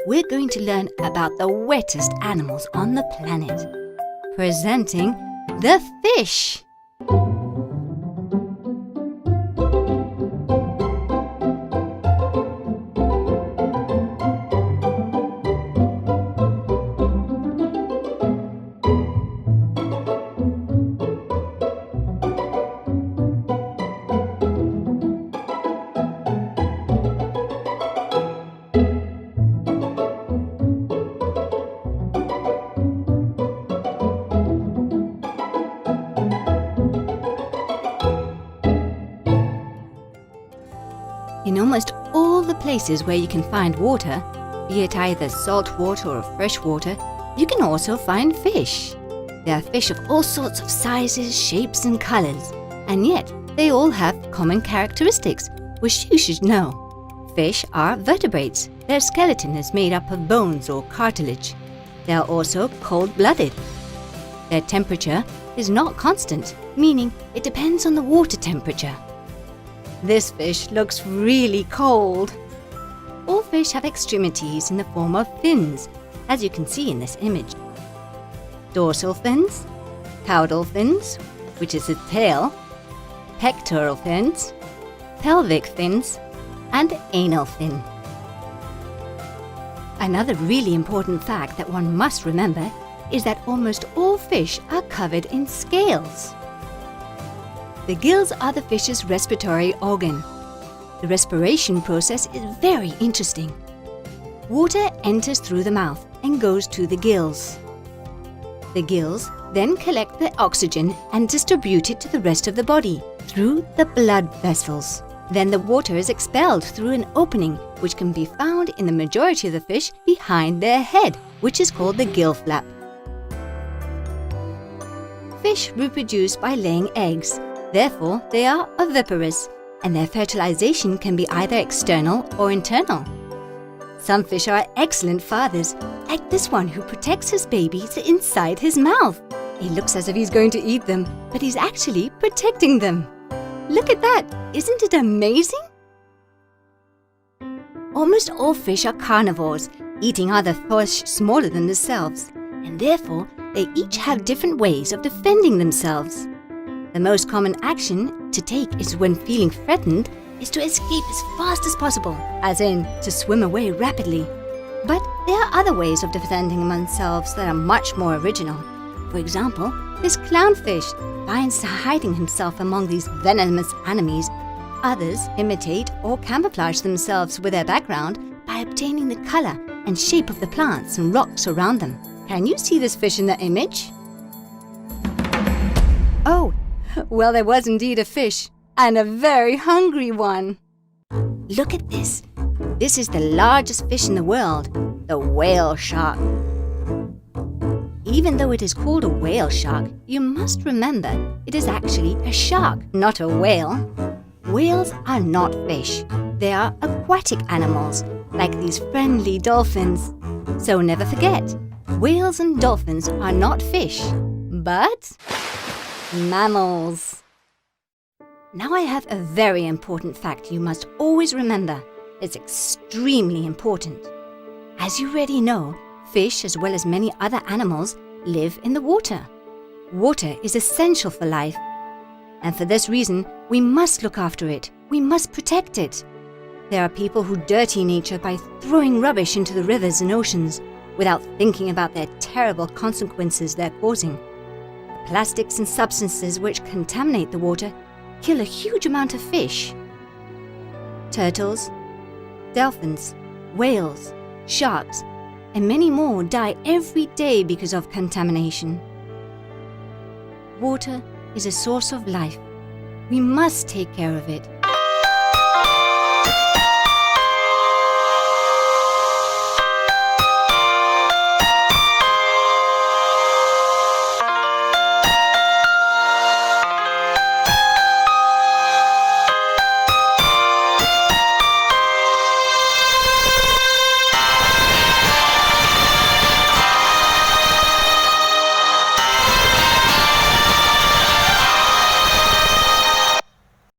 we're going to learn about the wettest animals on the planet. Presenting the fish. In almost all the places where you can find water, be it either salt water or fresh water, you can also find fish. There are fish of all sorts of sizes, shapes and colors, and yet they all have common characteristics, which you should know. Fish are vertebrates. Their skeleton is made up of bones or cartilage. They are also cold-blooded. Their temperature is not constant, meaning it depends on the water temperature. This fish looks really cold. All fish have extremities in the form of fins, as you can see in this image. Dorsal fins, caudal fins, which is its tail, pectoral fins, pelvic fins, and anal fin. Another really important fact that one must remember is that almost all fish are covered in scales. The gills are the fish's respiratory organ. The respiration process is very interesting. Water enters through the mouth and goes to the gills. The gills then collect the oxygen and distribute it to the rest of the body through the blood vessels. Then the water is expelled through an opening which can be found in the majority of the fish behind their head, which is called the gill flap. Fish reproduce by laying eggs. Therefore, they are oviparous, and their fertilization can be either external or internal. Some fish are excellent fathers, like this one who protects his babies inside his mouth. He looks as if he's going to eat them, but he's actually protecting them. Look at that! Isn't it amazing? Almost all fish are carnivores, eating other fish smaller than themselves, and therefore they each have different ways of defending themselves. The most common action to take is when feeling threatened is to escape as fast as possible, as in to swim away rapidly. But there are other ways of defending themselves that are much more original. For example, this clownfish finds hiding himself among these venomous enemies. Others imitate or camouflage themselves with their background by obtaining the color and shape of the plants and rocks around them. Can you see this fish in the image? Oh, well, there was indeed a fish, and a very hungry one. Look at this. This is the largest fish in the world, the whale shark. Even though it is called a whale shark, you must remember it is actually a shark, not a whale. Whales are not fish. They are aquatic animals, like these friendly dolphins. So never forget, whales and dolphins are not fish, but mammals. Now I have a very important fact you must always remember. It's extremely important. As you already know, fish, as well as many other animals, live in the water. Water is essential for life. And for this reason, we must look after it. We must protect it. There are people who dirty nature by throwing rubbish into the rivers and oceans without thinking about their terrible consequences they're causing. Plastics and substances which contaminate the water kill a huge amount of fish. Turtles, dolphins, whales, sharks, and many more die every day because of contamination. Water is a source of life. We must take care of it